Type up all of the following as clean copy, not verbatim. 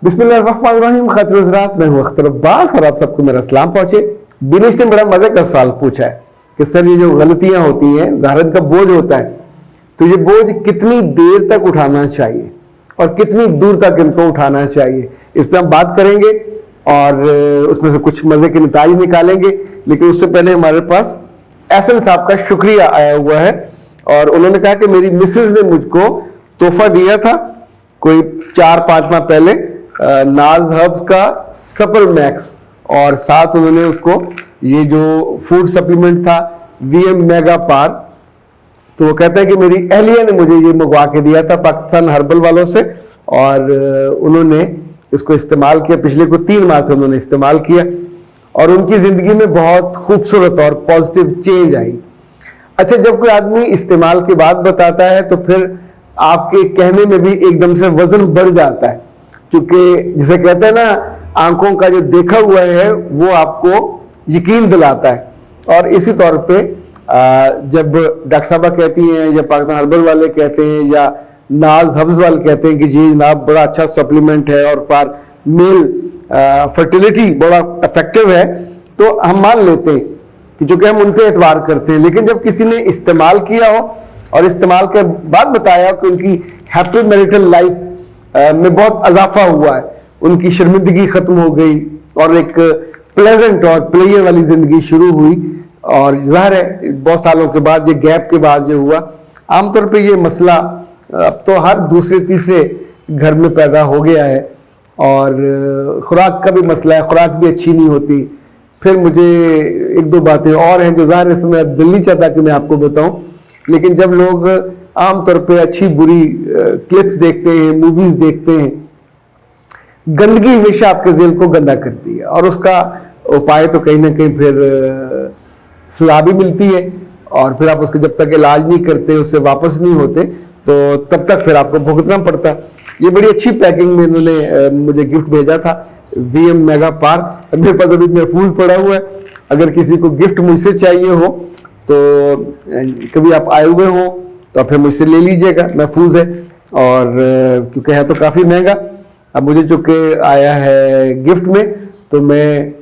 बिस्मिल्लाहिर्रहमानिर्रहीम। खातिर हज़रात, मैं हूं अख्तर अब्बास और आप सबको मेरा सलाम पहुंचे। बिनेश ने बड़ा मजे का सवाल पूछा है कि सर ये जो गलतियां होती हैं, धारण का बोझ होता है, तो ये बोझ कितनी देर तक उठाना चाहिए और कितनी दूर तक इनको उठाना चाहिए, इस पर हम बात करेंगे और उसमें से कुछ मजे के नतीजे निकालेंगे। लेकिन उससे पहले हमारे पास एहसन साहब का शुक्रिया आया हुआ है और उन्होंने कहा कि मेरी मिसेज ने मुझको तोहफा दिया था कोई 4-5 माह पहले, नाज हर्ब्स का सपर मैक्स, और साथ उन्होंने उसको ये जो फूड सप्लीमेंट था VM मेगा पार, तो वो कहता है कि मेरी अहलिया ने मुझे ये मंगवा के दिया था पाकिस्तान हर्बल वालों से और उन्होंने इसको इस्तेमाल किया। पिछले को 3 माह से उन्होंने इस्तेमाल किया और उनकी जिंदगी में बहुत खूबसूरत और पॉजिटिव चेंज आई। अच्छा, जब कोई आदमी इस्तेमाल की बात बताता है तो फिर आपके कहने में भी एकदम से वजन बढ़ जाता है, क्योंकि जिसे कहते हैं ना, आंखों का जो देखा हुआ है वो आपको यकीन दिलाता है। और इसी तौर पे जब डॉक्टर साहबा कहती हैं या पाकिस्तान हर्बल वाले कहते हैं या नाज हर्ब्स वाले कहते हैं कि जी जनाब बड़ा अच्छा सप्लीमेंट है और फॉर मेल फर्टिलिटी बड़ा इफेक्टिव है, तो हम मान लेते हैं कि जो कि हम उन पे एतबार करते हैं। लेकिन जब किसी ने इस्तेमाल किया हो और इस्तेमाल के बाद बताया कि उनकी हैप्पी मैरिटल लाइफ में बहुत इजाफा हुआ है, उनकी शर्मिंदगी खत्म हो गई और एक प्लेजेंट और प्लेयर वाली जिंदगी शुरू हुई। और जाहिर है बहुत सालों के बाद, ये गैप के बाद जो हुआ, आमतौर पे ये मसला अब तो हर दूसरे तीसरे घर में पैदा हो गया है। और खुराक का भी मसला है, खुराक भी अच्छी नहीं होती। फिर मुझे 1-2 बातें और हैं जो जाहिर है इसमें दिल नहीं चाहता कि मैं आपको बताऊं, लेकिन जब लोग आमतौर पे अच्छी बुरी क्लिप्स देखते हैं, मूवीज देखते हैं, गंदगी हमेशा आपके दिल को गंदा करती है और उसका उपाय तो कहीं ना कहीं फिर सजा भी मिलती है और फिर आप उसका जब तक इलाज नहीं करते, उससे वापस नहीं होते, तो तब तक फिर आपको भुगतना पड़ता है। ये बड़ी अच्छी पैकिंग में इन्होंने मुझे गिफ्ट भेजा था, VM मेगा पार, मेरे पास अभी महफूज पड़ा हुआ है। अगर किसी को गिफ्ट मुझसे चाहिए हो तो कभी आप आए हुए हो तो फिर मुझसे ले लीजिएगा, महफूज है। और क्योंकि है तो काफ़ी महंगा, अब मुझे चूँकि आया है गिफ्ट में तो मैं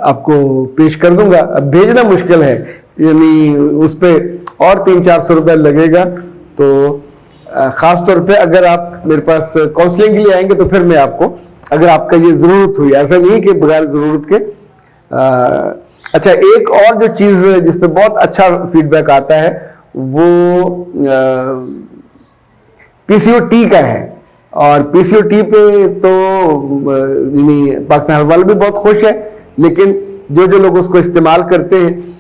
आपको पेश कर दूंगा। अब भेजना मुश्किल है, यानी उस पर और 300-400 रुपये लगेगा। तो ख़ास तौर पे अगर आप मेरे पास काउंसलिंग के लिए आएंगे तो फिर मैं आपको, अगर आपका ये ज़रूरत हुई, ऐसा नहीं कि बगैर ज़रूरत के। अच्छा, एक और जो चीज़ जिस पे बहुत अच्छा फीडबैक आता है वो PCOT का है। और PCOT पे तो पाकिस्तान हर्बल भी बहुत खुश है, लेकिन जो जो लोग उसको इस्तेमाल करते हैं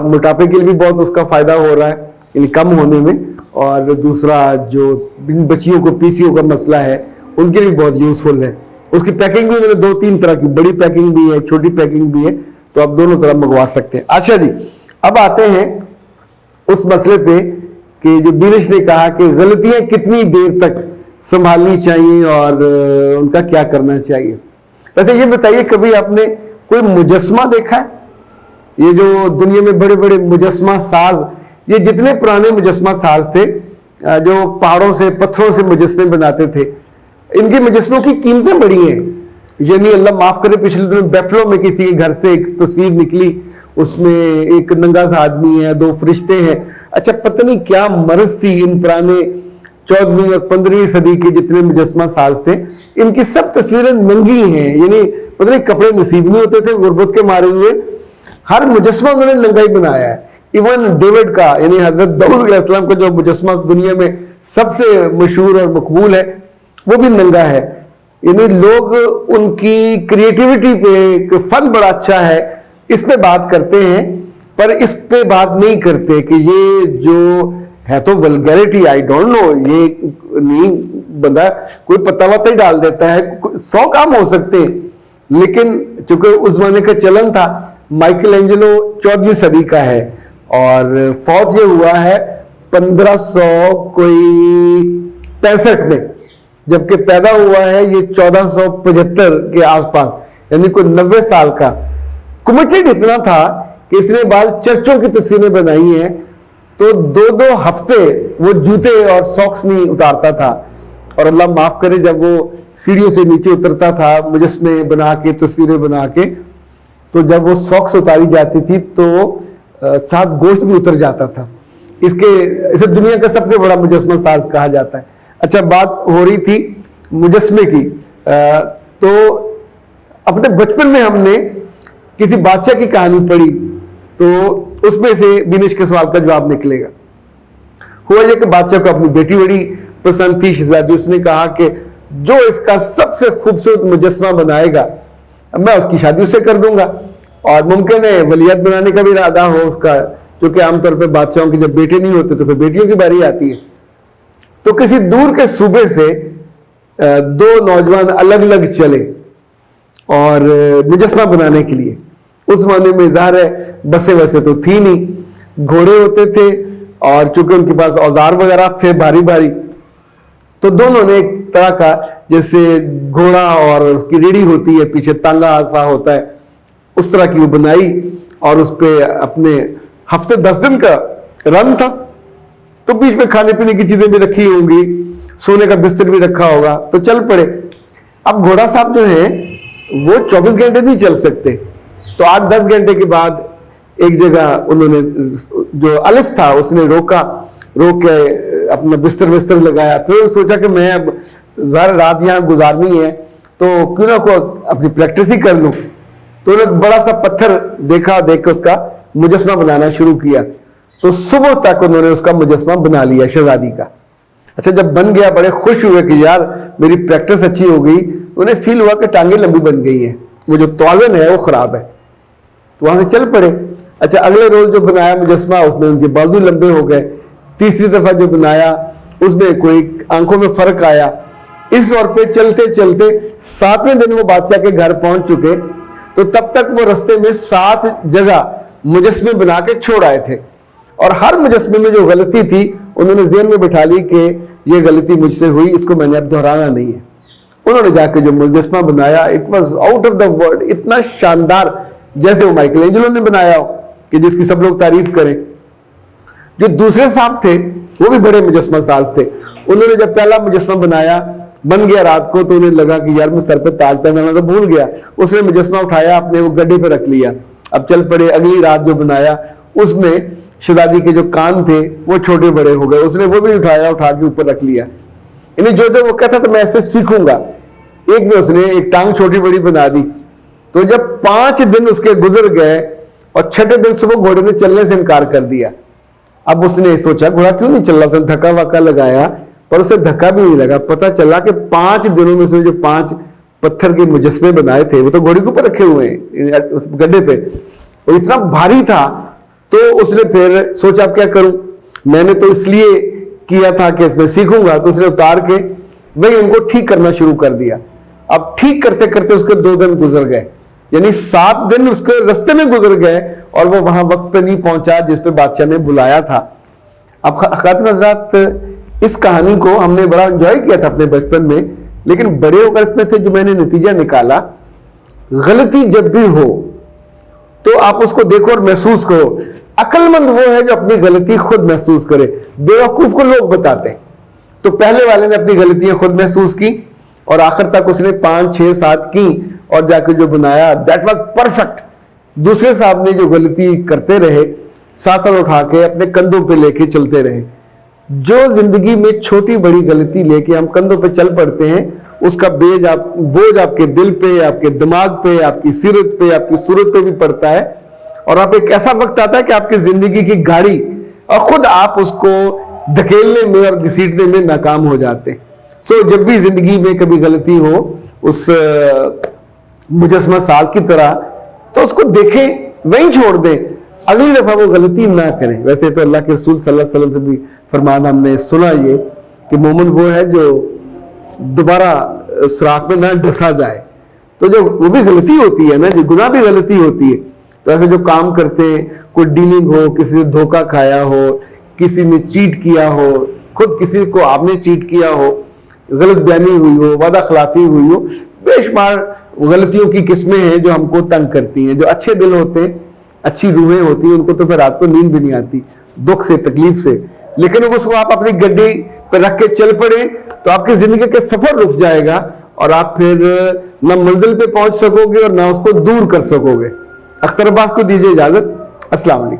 मोटापे के लिए भी बहुत उसका फ़ायदा हो रहा है, यानी कम होने में। और दूसरा जो बच्चियों को PCO का मसला है उनके लिए बहुत यूज़फुल है। उसकी पैकिंग भी मैंने 2-3 तरह की, बड़ी पैकिंग भी है, छोटी पैकिंग भी है, तो आप दोनों तरह मंगवा सकते हैं। अच्छा जी, अब आते हैं उस मसले पे कि जो बिनेश ने कहा कि गलतियां कितनी देर तक संभालनी चाहिए और उनका क्या करना चाहिए। वैसे ये बताइए, कभी आपने कोई मुजस्मा देखा है? ये जो दुनिया में बड़े बड़े मुजस्मा साज, ये जितने पुराने मुजस्मा साज थे जो पहाड़ों से, पत्थरों से मुजस्मे बनाते थे, इनके मुजस्मों की कीमतें बड़ी हैं। यानी अल्लाह माफ करे, पिछले दिनों बैफलो में किसी के घर से एक तस्वीर निकली, उसमें एक नंगा सा आदमी है, 2 फरिश्ते हैं। अच्छा, पता नहीं क्या मर्ज थी इन पुराने 14वीं और 15वीं सदी के जितने मुजस्मा साज थे, इनकी सब तस्वीरें नंगी हैं। यानी पता नहीं कपड़े नसीब नहीं होते थे गुर्बत के मारे हुए, हर मुजस्मा उन्होंने नंगा ही बनाया है। इवन डेविड का, यानी हजरत दाऊद अलैहिस्सलाम का जो मुजस्मा दुनिया में सबसे मशहूर और मकबूल है, वो भी नंगा है। यानी लोग उनकी क्रिएटिविटी पे, फन बड़ा अच्छा है, इस पे बात करते हैं, पर इस पे बात नहीं करते कि ये जो है तो वल्गैरिटी, आई डोंट नो, ये नहीं, बंदा कोई पत्ता वत्ता ही डाल देता है, 100 काम हो सकते हैं। लेकिन चूंकि उस जमाने का चलन था, माइकल एंजेलो 14वीं सदी का है और फौत ये हुआ है 1565 में, जबकि पैदा हुआ है ये 1475 के आसपास, यानी कोई 90 साल का। कमिटेड इतना था कि इसने बाद चर्चों की तस्वीरें बनाई हैं, तो 2-2 हफ्ते वो जूते और सॉक्स नहीं उतारता था। और अल्लाह माफ करे, जब वो सीढ़ियों से नीचे उतरता था मुजस्मे बना के, तस्वीरें बना के, तो जब वो सॉक्स उतारी जाती थी तो साथ गोश्त भी उतर जाता था। इसे दुनिया का सबसे बड़ा मुजस्मा साज कहा जाता है। अच्छा, बात हो रही थी मुजस्मे की, तो अपने बचपन में हमने किसी बादशाह की कहानी पढ़ी, तो उसमें से बिनेश के सवाल का जवाब निकलेगा। हुआ ये कि बादशाह को अपनी बेटी बड़ी पसंद थी, शहजादी। उसने कहा कि जो इसका सबसे खूबसूरत मुजस्मा बनाएगा मैं उसकी शादी उससे कर दूंगा, और मुमकिन है वलियत बनाने का भी इरादा हो उसका, क्योंकि आमतौर पर बादशाहों के जब बेटे नहीं होते तो फिर बेटियों की बारी आती है। तो किसी दूर के सूबे से दो नौजवान अलग अलग चले और मुजस्मा बनाने के लिए। उस जमाने में ज़ाहिर है बसें वैसे तो थी नहीं, घोड़े होते थे, और चूंकि उनके पास औजार वगैरह थे भारी भारी, तो दोनों ने एक तरह का, जैसे घोड़ा और उसकी रेडी होती है पीछे तांगा सा होता है, उस तरह की वो बनाई, और उस पे अपने हफ्ते 10 दिन का रन था, तो बीच में खाने पीने की चीजें भी रखी होंगी, सोने का बिस्तर भी रखा होगा, तो चल पड़े। अब घोड़ा साहब जो है वो 24 घंटे नहीं चल सकते, तो 8-10 घंटे के बाद एक जगह उन्होंने, जो अलिफ था उसने रोक के अपना बिस्तर लगाया। फिर सोचा कि मैं अब ज़्यादा रात यहाँ गुजारनी है तो क्यों ना को अपनी प्रैक्टिस ही कर लूँ। तो उन्होंने बड़ा सा पत्थर देख के उसका मुजस्मा बनाना शुरू किया, तो सुबह तक उन्होंने उसका मुजस्मा बना लिया शहजादी का। अच्छा, जब बन गया बड़े खुश हुए कि यार मेरी प्रैक्टिस अच्छी हो गई। उन्हें फील हुआ कि टांगे लंबी बन गई है, वो जो तौलन है वो खराब है, तो वहां से चल पड़े। अच्छा, अगले रोज जो बनाया मुजस्मा उसमें उनके बाजू लंबे हो गए। तीसरी दफा जो बनाया उसमें कोई आंखों में फर्क आया। इस और पे चलते चलते 7वें दिन वो बादशाह के घर पहुंच चुके, तो तब तक वो रास्ते में 7 जगह मुजस्मे बना के छोड़ आए थे, और हर मुजस्मे में जो गलती थी उन्होंने ज़हन में बिठा ली कि ये गलती मुझसे हुई, इसको मैंने अब दोहराना नहीं है। उन्होंने जाके जो मुजस्मा बनाया, it was out of the world, इतना शानदार, जैसे वो माइकल एंजेलो ने बनाया हो कि जिसकी सब लोग तारीफ करें। जो दूसरे साहब थे वो भी बड़े मुजस्मा साज थे। उन्होंने जब पहला मुजस्मा बनाया, बन गया रात को, तो उन्हें लगा कि यार मैं सर पे ताज पहनाना तो भूल गया। उसने मुजस्मा उठाया, अपने वो गड्ढे पे रख लिया। अब चल पड़े। अगली रात जो बनाया उसमें शहजादी के जो कान थे वो छोटे बड़े हो गए, उसने वो भी उठाया, उठा के ऊपर रख लिया। यानी जो जो वो कहता था मैं ऐसे सीखूंगा। एक में उसने एक टांग छोटी बड़ी बना दी। तो जब 5 दिन उसके गुजर गए और 6ठे दिन सुबह घोड़े ने चलने से इनकार कर दिया। अब उसने सोचा घोड़ा क्यों नहीं चल रहा, उसने धक्का वक्का लगाया पर उसे धक्का भी नहीं लगा। पता चला कि 5 दिनों में से जो 5 पत्थर के मुजस्मे बनाए थे वो तो घोड़ी के ऊपर रखे हुए हैं उस गड्ढे पे, और इतना भारी था। तो उसने फिर सोचा अब क्या करूं, मैंने तो इसलिए किया था कि इसमें सीखूंगा। तो उसने उतार के वही उनको ठीक करना शुरू कर दिया। अब ठीक करते करते उसके 2 दिन गुजर गए, यानी 7 दिन उसके रास्ते में गुजर गए और वो वहां वक्त पे नहीं पहुंचा जिस पे बादशाह ने बुलाया था। अब खातिन हज़रात, इस कहानी को हमने बड़ा एंजॉय किया था अपने बचपन में, लेकिन बड़े होकर इसमें से जो मैंने नतीजा निकाला, गलती जब भी हो तो आप उसको देखो और महसूस करो। अक्लमंद वो है जो अपनी गलती खुद महसूस करे, बेवकूफ को लोग बताते हैं। तो पहले वाले ने अपनी गलतियां खुद महसूस की और आखिर तक उसने 5, 6, 7 की और जाकर जो बनाया दैट वाज परफेक्ट। दूसरे साहब ने जो गलती करते रहे, साथ उठा के अपने कंधों पे लेके चलते रहे। जो जिंदगी में छोटी बड़ी गलती लेके हम कंधों पे चल पड़ते हैं, उसका बोझ आपके दिल पे, आपके दिमाग पे, आपकी सीरत पे, आपकी सूरत पे भी पड़ता है। और आप एक ऐसा वक्त आता है कि आपकी जिंदगी की गाड़ी और खुद आप उसको धकेलने में और घसीटने में नाकाम हो जाते हैं। सो जब भी जिंदगी में कभी गलती हो उस मुजस्मा साज की तरह, तो उसको देखें, वहीं छोड़ दें, अगली दफा वो गलती ना करें। वैसे तो अल्लाह के रसूल सल्लल्लाहु अलैहि वसल्लम से भी फरमान हमने सुना ये कि मोमिन वो है जो दोबारा सुराख में ना डसा जाए। तो जो वो भी गलती होती है ना, जो गुनाह भी गलती होती है, तो ऐसे जो काम करते हैं, कोई डीलिंग हो, किसी ने धोखा खाया हो, किसी ने चीट किया हो, खुद किसी को आपने चीट किया हो, गलत बयानी हुई हो, वादा खिलाफी हुई हो, बेशुमार गलतियों की किस्में हैं जो हमको तंग करती हैं। जो अच्छे दिल होते हैं, अच्छी रूहें होती हैं, उनको तो फिर रात को नींद भी नहीं आती दुख से, तकलीफ से। लेकिन उसको आप अपनी गड्डी पर रख के चल पड़े तो आपकी जिंदगी का सफर रुक जाएगा اور آپ پھر نہ منزل پہ پہنچ سکو گے اور نہ اس کو دور کر سکو گے۔ اختر عباس کو دیجیے اجازت، السلام علیکم۔